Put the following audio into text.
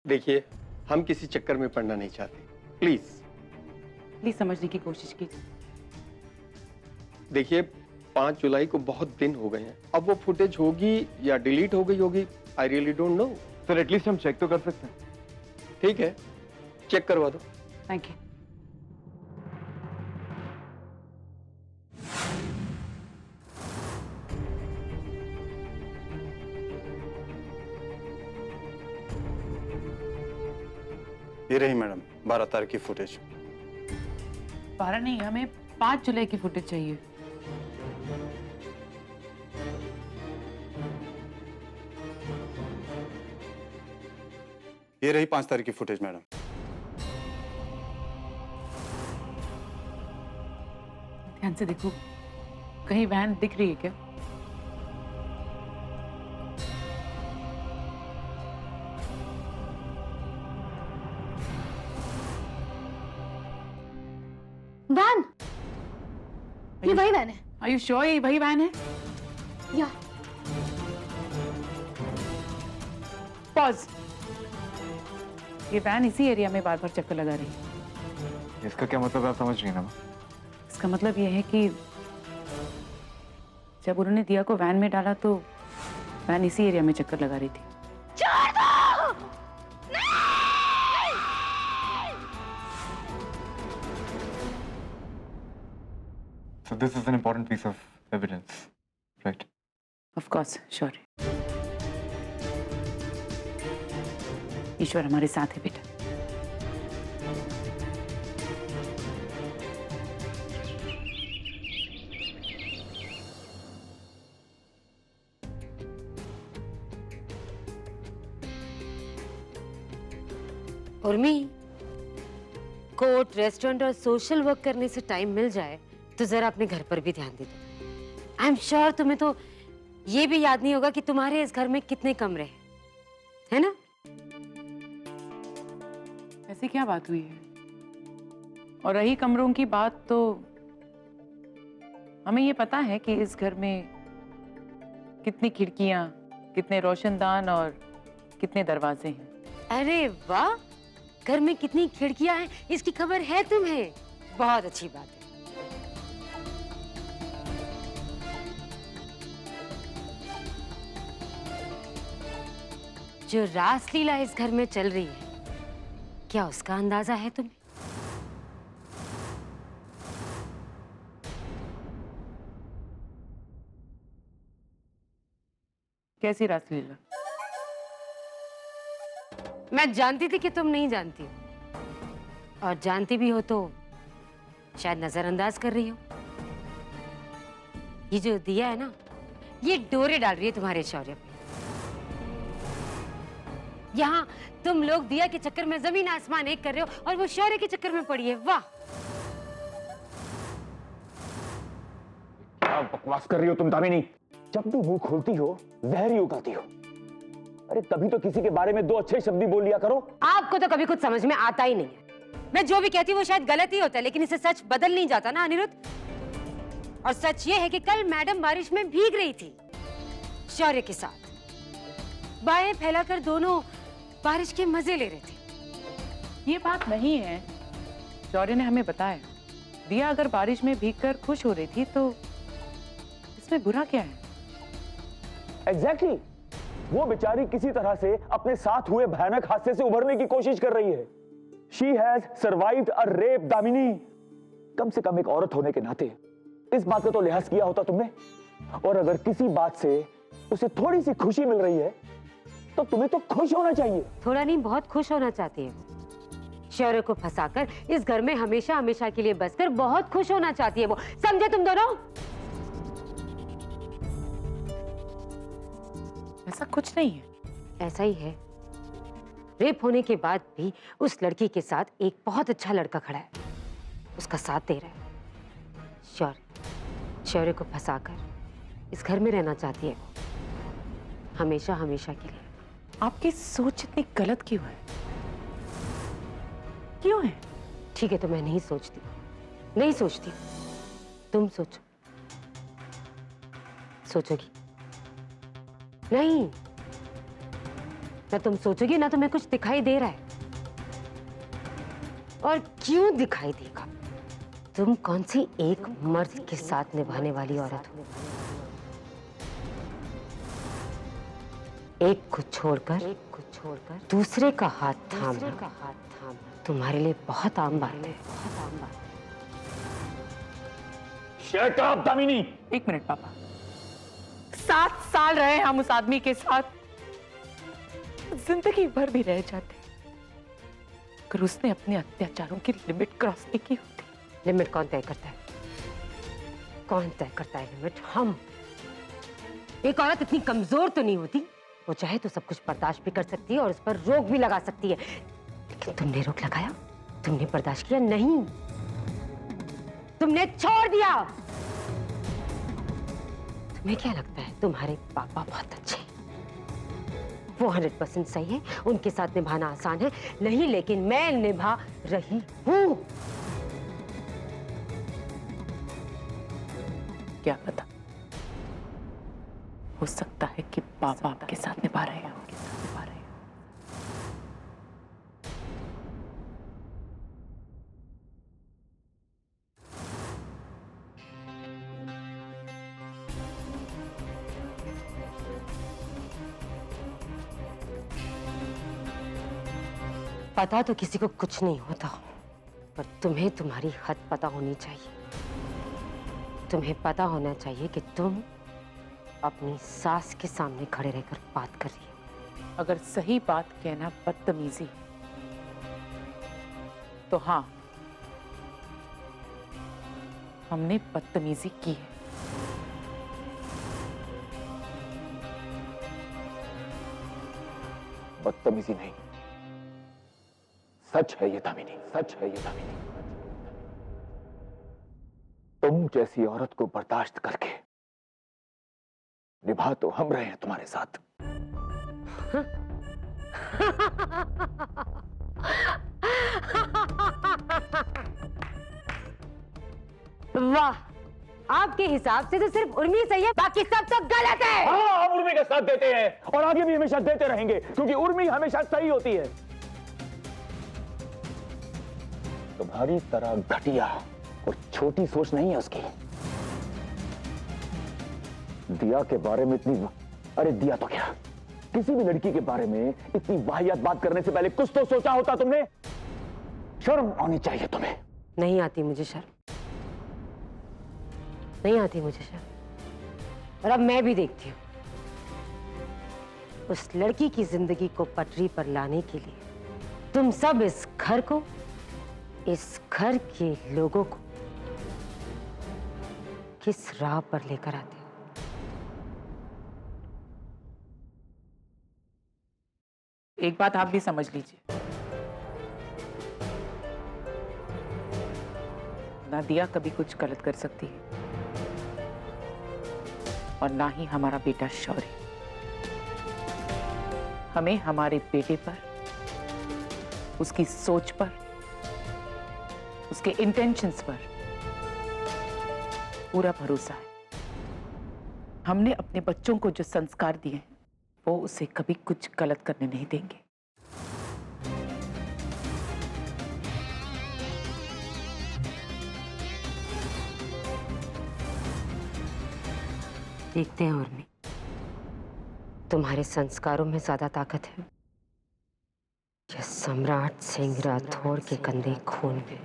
देखिए, हम किसी चक्कर में पड़ना नहीं चाहते। प्लीज समझने की कोशिश कीजिए। देखिए, 5 जुलाई को बहुत दिन हो गए हैं। अब वो फुटेज होगी या डिलीट हो गई होगी, I really don't know. Sir at least हम चेक तो कर सकते हैं। ठीक है, चेक करवा दो। Thank you. ये रही मैडम 12 तारीख की फुटेज। 12 नहीं, हमें 5 जुलाई की फुटेज चाहिए। ये रही 5 तारीख की फुटेज मैडम। ध्यान से देखो, कहीं वैन दिख रही है क्या? वैन, ये वही वैन है। आर यू श्योर ये वही वैन है? या पॉज। ये वैन इसी एरिया में बार बार चक्कर लगा रही है। इसका क्या मतलब आप समझ रही हैं ना? इसका मतलब ये है कि जब उन्होंने दिया को वैन में डाला तो वैन इसी एरिया में चक्कर लगा रही थी। छोड़ दो! So this is an important piece of evidence, right? Of course, sure. ईश्वर हमारे साथ है बेटा। उर्मी, कोर्ट, रेस्टोरेंट और सोशल वर्क करने से टाइम मिल जाए तो जरा अपने घर पर भी ध्यान दे दो। आई एम श्योर तुम्हें तो ये भी याद नहीं होगा कि तुम्हारे इस घर में कितने कमरे हैं, है ना? ऐसी क्या बात हुई है? और रही कमरों की बात, तो हमें ये पता है कि इस घर में कितनी खिड़कियां, कितने रोशनदान और कितने दरवाजे हैं। अरे वाह, घर में कितनी खिड़कियां हैं इसकी खबर है तुम्हें? बहुत अच्छी बात है। जो रासलीला इस घर में चल रही है, क्या उसका अंदाजा है तुम्हें? कैसी रासलीला? मैं जानती थी कि तुम नहीं जानती हो, और जानती भी हो तो शायद नजरअंदाज कर रही हो। ये जो दिया है ना, ये डोरे डाल रही है तुम्हारे शौर्य पे। यहाँ तुम लोग दिया के चक्कर में जमीन आसमान एक कर रहे हो और वो शौर्य के चक्कर में पड़ी है। वाह, क्या बकवास कर रही हो तुम दामिनी? जब भी मुंह खोलती हो जहर ही उगाती हो। अरे कभी तो किसी के बारे में 2 अच्छे शब्द भी बोल लिया करो। आपको तो कभी कुछ समझ में आता ही नहीं है। मैं जो भी कहती हूँ वो शायद गलत ही होता है, लेकिन इसे सच बदल नहीं जाता ना अनिरुद्ध। और सच ये है कि कल मैडम बारिश में भीग रही थी शौर्य के साथ, बाहें फैलाकर दोनों बारिश के मजे ले रहे थे। ये बात नहीं है, शौर्य ने हमें बताया। दिया अगर बारिश में भीगकर खुश हो रही थी तो इसमें बुरा क्या है? एग्जैक्टली, वो बेचारी किसी तरह से अपने साथ हुए भयानक हादसे से उभरने की कोशिश कर रही है। She has survived a rape Damini. कम से कम एक औरत होने के नाते इस बात का तो लिहाज किया होता तुमने। और अगर किसी बात से उसे थोड़ी सी खुशी मिल रही है तो तुम्हें तो खुश होना चाहिए। थोड़ा नहीं, बहुत खुश होना चाहती है। शौर्य को फंसाकर इस घर में हमेशा हमेशा के लिए बसकर बहुत खुश होना चाहती है वो। समझे तुम दोनों? ऐसा कुछ नहीं है। ऐसा ही है। रेप होने के बाद भी उस लड़की के साथ एक बहुत अच्छा लड़का खड़ा है, उसका साथ दे रहा है। शौर्य को फंसाकर इस घर में रहना चाहती है हमेशा हमेशा के लिए। आपकी सोच इतनी गलत क्यों है? क्यों है? ठीक है, तो मैं नहीं सोचती। तुम सोचो। सोचोगी नहीं? ना तुम सोचोगी ना तुम्हें कुछ दिखाई दे रहा है। और क्यों दिखाई देगा? तुम कौन सी एक मर्द के साथ निभाने वाली औरत हो? एक को छोड़कर दूसरे का हाथ थामना तुम्हारे लिए बहुत आम बात है। Shut up Damini. 1 मिनट पापा, 7 साल रहे हम उस आदमी के साथ, जिंदगी भर भी रह जाते अगर उसने अपने अत्याचारों की लिमिट क्रॉस नहीं की होती। लिमिट कौन तय करता है? कौन तय करता है लिमिट? हम। एक औरत इतनी कमजोर तो नहीं होती, वो चाहे तो सब कुछ बर्दाश्त भी कर सकती है और उस पर रोक भी लगा सकती है। लेकिन तुमने रोक लगाया? तुमने बर्दाश्त किया? नहीं, तुमने छोड़ दिया। तुम्हें क्या लगता है तुम्हारे पापा बहुत अच्छे हैं? वो 100% सही है, उनके साथ निभाना आसान है? नहीं, लेकिन मैं निभा रही हूं। क्या पता, हो सकता है कि पापा आपके साथ निभा रहे हैं। पता तो किसी को कुछ नहीं होता, पर तुम्हें तुम्हारी हद पता होनी चाहिए। तुम्हें पता होना चाहिए कि तुम अपनी सास के सामने खड़े रहकर बात कर रही हो। अगर सही बात कहना बदतमीजी है, तो हाँ, हमने बदतमीजी की है। बदतमीजी नहीं, सच है ये दामिनी, सच है ये दामिनी। तुम जैसी औरत को बर्दाश्त करके निभा तो हम रहे हैं तुम्हारे साथ। वाह, आपके हिसाब से तो सिर्फ उर्मी सही है, बाकी सब तो गलत है। हाँ, हम उर्मी का साथ देते हैं और आगे भी हमेशा देते रहेंगे, क्योंकि उर्मी हमेशा सही होती है। तुम्हारी तरह घटिया और छोटी सोच नहीं है उसकी। दिया के बारे में इतनी, अरे दिया तो क्या, किसी भी लड़की के बारे में इतनी वाहियात बात करने से पहले कुछ तो सोचा होता तुमने। शर्म आनी चाहिए तुम्हें। नहीं आती मुझे शर्म, नहीं आती मुझे शर्म। और अब मैं भी देखती हूँ, उस लड़की की जिंदगी को पटरी पर लाने के लिए तुम सब इस घर को, इस घर के लोगों को किस राह पर लेकर आते हो। एक बात आप भी समझ लीजिए, ना दिया कभी कुछ गलत कर सकती है और ना ही हमारा बेटा शौर्य। हमें हमारे बेटे पर, उसकी सोच पर, उसके इंटेंशंस पर पूरा भरोसा है। हमने अपने बच्चों को जो संस्कार दिए हैं, वो उसे कभी कुछ गलत करने नहीं देंगे। देखते हैं उर्मी, तुम्हारे संस्कारों में ज्यादा ताकत है या सम्राट सिंह राठौड़ के गंदे खून में।